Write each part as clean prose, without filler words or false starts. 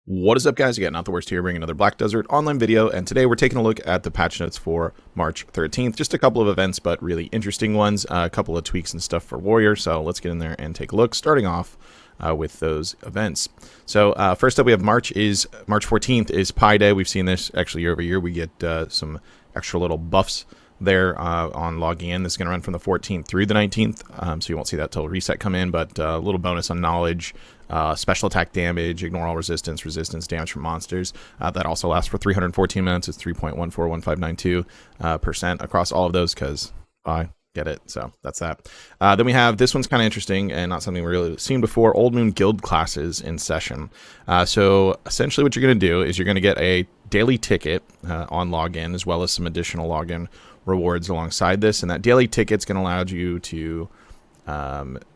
What is up, guys? You got NotTheWorst here, bringing another Black Desert online video, and today we're taking a look at the patch notes for March 13th. Just a couple of events, but really interesting ones. A couple of tweaks and stuff for Warrior, so let's get in there and take a look, starting off with those events. So first up, we have March 14th is Pi Day. We've seen this actually year over year. We get some extra little buffs there on logging in. This is going to run from the 14th through the 19th, so you won't see that till reset come in, but a little bonus on knowledge, special attack damage, ignore all resistance damage from monsters. That also lasts for 314 minutes. It's 3.141592% across all of those, because I get it. So that's that. Then we have, this one's kind of interesting and not something we've really seen before, Old Moon Guild classes in session. So essentially what you're going to do is you're going to get a daily ticket on login, as well as some additional login rewards alongside this, and that daily ticket's going to allow you to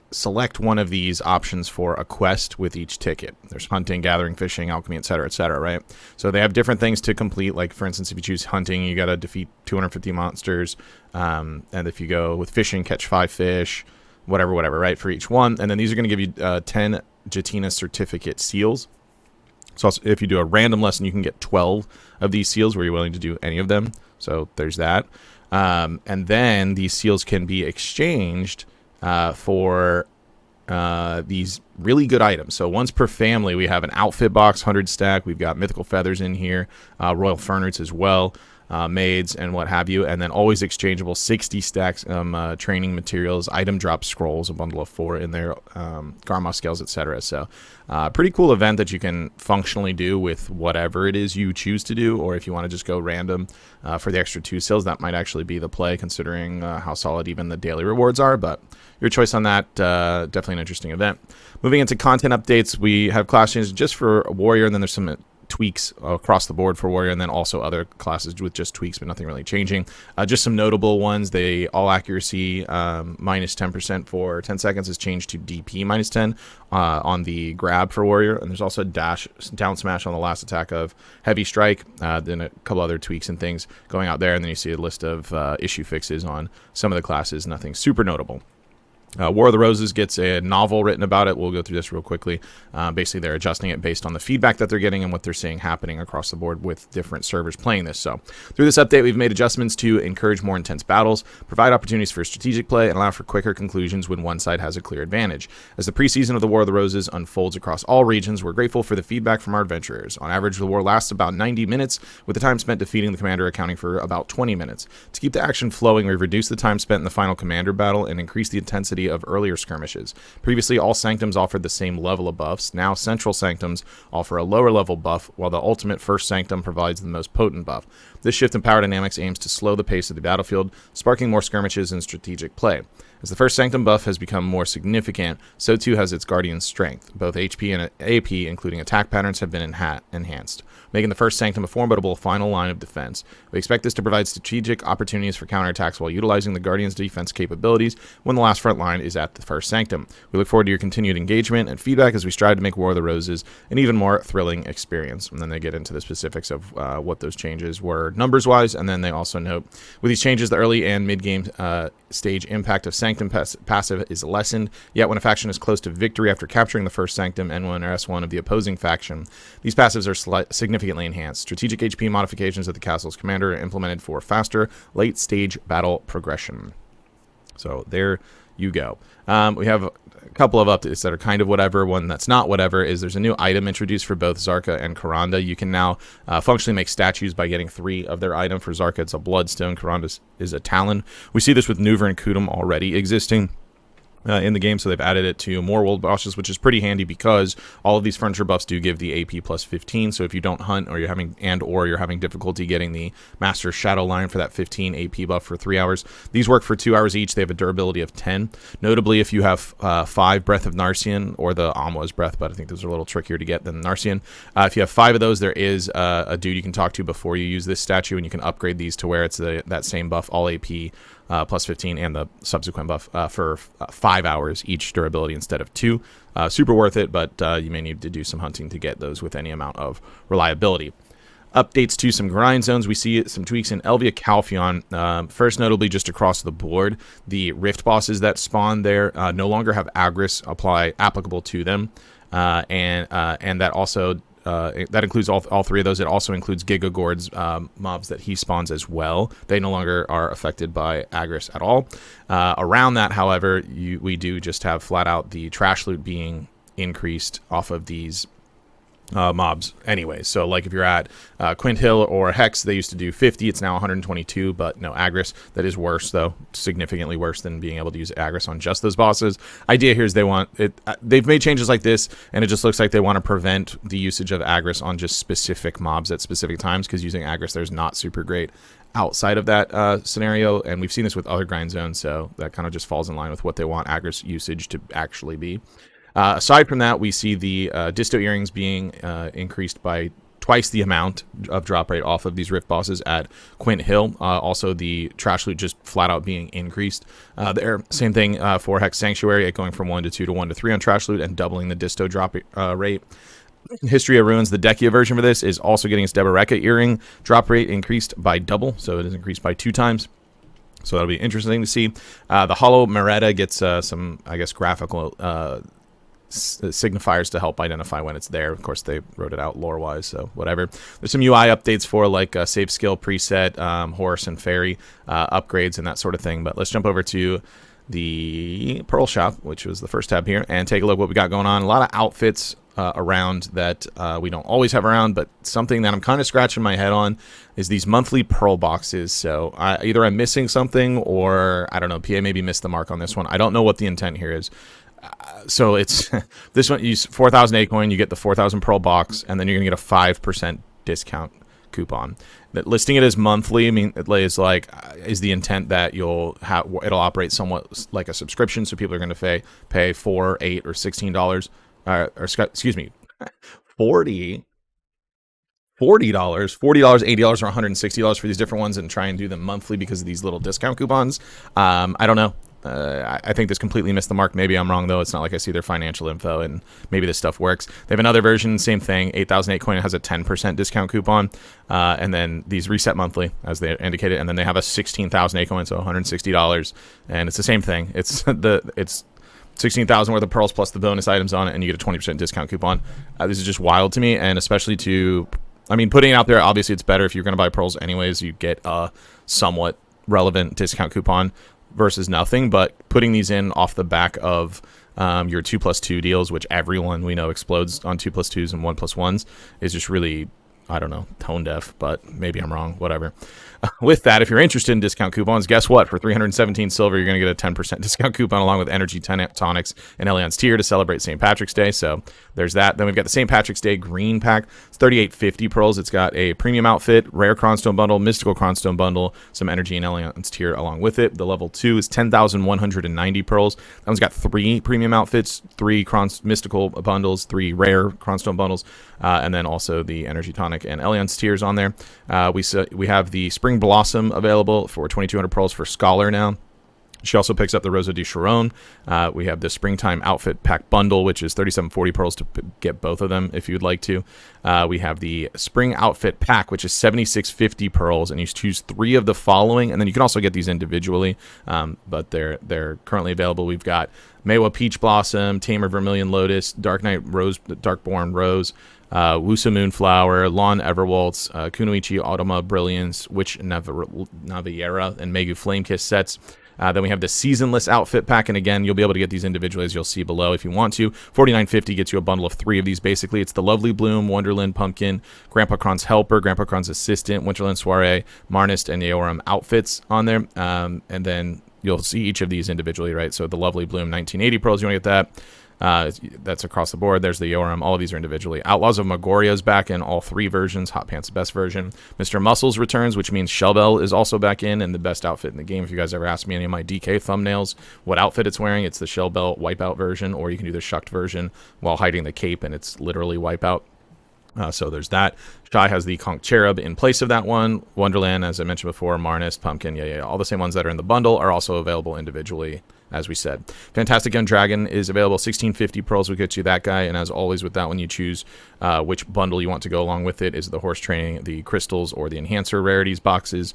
select one of these options for a quest with each ticket. There's hunting, gathering, fishing, alchemy, etc., right? So they have different things to complete. Like, for instance, if you choose hunting, you got to defeat 250 monsters, and if you go with fishing, catch 5 fish, whatever, right, for each one. And then these are going to give you 10 Jatina certificate seals. So also, if you do a random lesson, you can get 12 of these seals where you're willing to do any of them. So there's that. And then these seals can be exchanged for these really good items. So once per family, we have an outfit box, 100 stack. We've got mythical feathers in here, royal fernroots as well, maids and what have you. And then always exchangeable 60 stacks training materials, item drop scrolls, a bundle of 4 in there, Garma scales, etc. So pretty cool event that you can functionally do with whatever it is you choose to do, or if you want to just go random for the extra 2 seals, that might actually be the play, considering how solid even the daily rewards are. But your choice on that. Definitely an interesting event. Moving into content updates, we have class changes just for Warrior, and then there's some tweaks across the board for Warrior, and then also other classes with just tweaks, but nothing really changing. Just some notable ones: they all accuracy minus 10% for 10 seconds is changed to DP minus 10 on the grab for Warrior, and there's also a dash down smash on the last attack of Heavy Strike. Then a couple other tweaks and things going out there, and then you see a list of issue fixes on some of the classes. Nothing super notable. War of the Roses gets a novel written about it. We'll go through this real quickly. Basically, they're adjusting it based on the feedback that they're getting and what they're seeing happening across the board with different servers playing this. So through this update, we've made adjustments to encourage more intense battles, provide opportunities for strategic play, and allow for quicker conclusions when one side has a clear advantage. As the preseason of the War of the Roses unfolds across all regions, we're grateful for the feedback from our adventurers. On average, the war lasts about 90 minutes, with the time spent defeating the commander accounting for about 20 minutes. To keep the action flowing, we've reduced the time spent in the final commander battle and increased the intensity of earlier skirmishes. Previously, all sanctums offered the same level of buffs. Now, central sanctums offer a lower level buff, while the ultimate first sanctum provides the most potent buff. This shift in power dynamics aims to slow the pace of the battlefield, sparking more skirmishes and strategic play. As the first sanctum buff has become more significant, so too has its guardian's strength. Both HP and AP, including attack patterns, have been enhanced, making the first sanctum a formidable final line of defense. We expect this to provide strategic opportunities for counterattacks while utilizing the guardian's defense capabilities when the last front line is at the first sanctum. We look forward to your continued engagement and feedback as we strive to make War of the Roses an even more thrilling experience. And then they get into the specifics of what those changes were numbers-wise, and then they also note, with these changes, the early and mid-game stage impact of sanctum passive is lessened, yet when a faction is close to victory after capturing the first sanctum N1 or S1 of the opposing faction, these passives are significantly enhanced. Strategic HP modifications of the castle's commander are implemented for faster late-stage battle progression. So there you go. We have a couple of updates that are kind of whatever. One that's not whatever is there's a new item introduced for both Kzarka and Karanda. You can now functionally make statues by getting 3 of their item. For Kzarka, it's a bloodstone. Karanda is a talon. We see this with Nuver and Kudum already existing in the game, so they've added it to more world bosses, which is pretty handy because all of these furniture buffs do give the AP plus 15. So if you don't hunt, or you're having difficulty getting the Master Shadow line for that 15 AP buff for 3 hours, these work for 2 hours each. They have a durability of 10. Notably, if you have 5 Breath of Narcian or the Amwa's Breath, but I think those are a little trickier to get than Narcian. If you have 5 of those, there is a dude you can talk to before you use this statue, and you can upgrade these to where it's that same buff, all AP plus 15, and the subsequent buff for 5 hours each durability instead of 2. Super worth it, but you may need to do some hunting to get those with any amount of reliability. Updates to some grind zones. We see some tweaks in Elvia Calpheon. First, notably, just across the board, the rift bosses that spawn there no longer have Agris applicable to them, and that also that includes all three of those. It also includes Gigagord's mobs that he spawns as well. They no longer are affected by Agris at all. Around that, however, we do just have flat out the trash loot being increased off of these mobs anyway. So like if you're at Quint Hill or Hex, they used to do 50, it's now 122, but no Agris. That is worse though, significantly worse than being able to use Agris on just those bosses. Idea here is they want it, they've made changes like this, and it just looks like they want to prevent the usage of Agris on just specific mobs at specific times, because using Agris there's not super great outside of that scenario, and we've seen this with other grind zones, so that kind of just falls in line with what they want Agris usage to actually be. Aside from that, we see the Disto earrings being increased by twice the amount of drop rate off of these rift bosses at Quint Hill. Also, the trash loot just flat out being increased there. Same thing for Hex Sanctuary, it going from 1 to 2 to 1 to 3 on trash loot, and doubling the Disto drop rate. Hystria Ruins, the Dehkia version for this, is also getting its Deboreka earring drop rate increased by double, so it is increased by 2 times. So that'll be interesting to see. The Hollow Meretta gets some, I guess, graphical signifiers to help identify when it's there. Of course, they wrote it out lore-wise, so whatever. There's some UI updates for like save skill preset, horse and fairy upgrades and that sort of thing. But let's jump over to the Pearl Shop, which was the first tab here, and take a look at what we got going on. A lot of outfits around that we don't always have around, but something that I'm kind of scratching my head on is these monthly Pearl boxes. So either I'm missing something, or I don't know, PA maybe missed the mark on this one. I don't know what the intent here is. So it's this one, you use 4,000 Acorn, you get the 4,000 Pearl box, and then you're gonna get a 5% discount coupon. That listing it as monthly, I mean, it is like, is the intent that you'll have, it'll operate somewhat like a subscription, so people are gonna pay $4, $8, or $16, or excuse me, $40, $80, or $160 for these different ones, and try and do them monthly because of these little discount coupons. I don't know. I think this completely missed the mark. Maybe I'm wrong, though. It's not like I see their financial info, and maybe this stuff works. They have another version, same thing. 8,008 coin has a 10% discount coupon, and then these reset monthly, as they indicated, and then they have a 16,008 coin, so $160, and it's the same thing. It's 16,000 worth of pearls plus the bonus items on it, and you get a 20% discount coupon. This is just wild to me, and especially to, I mean, putting it out there, obviously it's better if you're going to buy pearls anyways. You get a somewhat relevant discount coupon versus nothing, but putting these in off the back of your 2+2 deals, which everyone we know explodes on 2+2s and 1+1s, is just really, I don't know, tone deaf, but maybe I'm wrong, whatever. With that, if you're interested in discount coupons, guess what? For 317 silver, you're going to get a 10% discount coupon along with energy tonics and Elion's tier to celebrate St. Patrick's Day. So there's that. Then we've got the St. Patrick's Day green pack. It's 3850 pearls. It's got a premium outfit, rare cronstone bundle, mystical cronstone bundle, some energy and Elion's tier along with it. The level 2 is 10,190 pearls. That one's got 3 premium outfits, 3 mystical bundles, 3 rare cronstone bundles, and then also the energy tonic and Elion's tiers on there. We have the Spring Blossom available for 2,200 pearls for Scholar now. She also picks up the Rosa de Chiron. We have the Springtime Outfit Pack Bundle, which is 3,740 pearls to get both of them if you'd like to. We have the Spring Outfit Pack, which is 7,650 pearls, and you choose 3 of the following, and then you can also get these individually, but they're currently available. We've got Mewa Peach Blossom, Tamer Vermilion Lotus, Dark Knight Rose, Darkborn Rose, Wusa Moonflower, Lawn Everwaltz, Kunoichi Automa Brilliance, Witch Naviera, and Megu Flamekiss sets. Then we have the Seasonless Outfit Pack, and again, you'll be able to get these individually, as you'll see below if you want to. 49.50 gets you a bundle of 3 of these, basically. It's the Lovely Bloom, Wonderland Pumpkin, Grandpa Kron's Helper, Grandpa Kron's Assistant, Winterland Soiree, Marnist, and Eoram outfits on there. And then you'll see each of these individually, right? So the Lovely Bloom, 1980 pearls, you want to get that. That's across the board. There's the Yoram. All of these are individually. Outlaws of Magoria is back in all 3 versions. Hot Pants, the best version. Mr. Muscles returns, which means Shellbell is also back in, and the best outfit in the game. If you guys ever ask me any of my DK thumbnails what outfit it's wearing, it's the Shellbell Wipeout version, or you can do the Shucked version while hiding the cape, and it's literally Wipeout. So there's that. Shy has the Conch Cherub in place of that one. Wonderland, as I mentioned before, Marnist, Pumpkin, yeah. All the same ones that are in the bundle are also available individually as we said. Fantastic Young Dragon is available. 1650 pearls will get you that guy, and as always with that one, you choose which bundle you want to go along with it. Is it the horse training, the crystals, or the enhancer rarities boxes?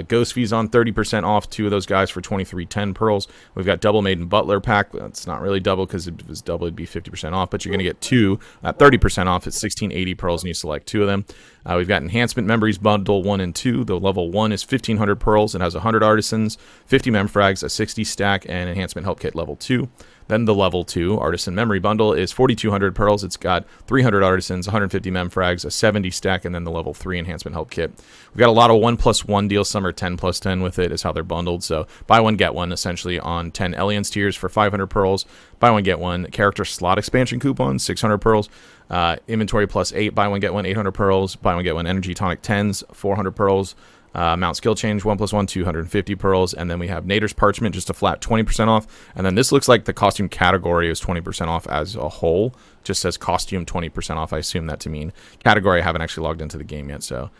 Ghost Fees on 30% off, 2 of those guys for 2310 pearls. We've got Double Maiden Butler pack. It's not really double, because if it was double it'd be 50% off, but you're going to get 2 at 30% off. It's 1680 pearls, and you select 2 of them. We've got Enhancement Memories Bundle 1 and 2. The level 1 is 1500 pearls. It has 100 artisans, 50 memfrags, a 60 stack, and Enhancement Help Kit level 2. Then the level 2 Artisan Memory Bundle is 4200 pearls. It's got 300 artisans, 150 memfrags, a 70 stack, and then the level 3 Enhancement Help Kit. We've got a lot of 1+1 deals. Some are 10+10 with it, is how they're bundled. So buy one, get one, essentially on 10 Alliance tiers for 500 pearls. Buy one, get one. Character slot expansion coupons, 600 pearls. Inventory +8, buy one, get one, 800 pearls. Buy one, get one. Energy Tonic 10s, 400 pearls. Mount Skill Change 1+1, 250 pearls, and then we have Nader's Parchment, just a flat 20% off. And then this looks like the costume category is 20% off as a whole. Just says costume 20% off. I assume that to mean category. I haven't actually logged into the game yet, so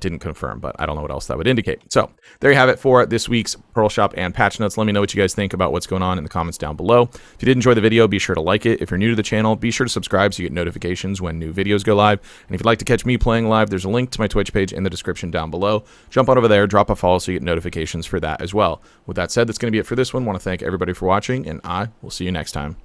didn't confirm, but I don't know what else that would indicate. So there you have it for this week's Pearl Shop and patch notes. Let me know what you guys think about what's going on in the comments down below. If you did enjoy the video, be sure to like it. If you're new to the channel, be sure to subscribe so you get notifications when new videos go live. And if you'd like to catch me playing live, there's a link to my Twitch page in the description down below. Jump on over there, drop a follow so you get notifications for that as well. With that said, that's going to be it for this one. I want to thank everybody for watching, and I will see you next time.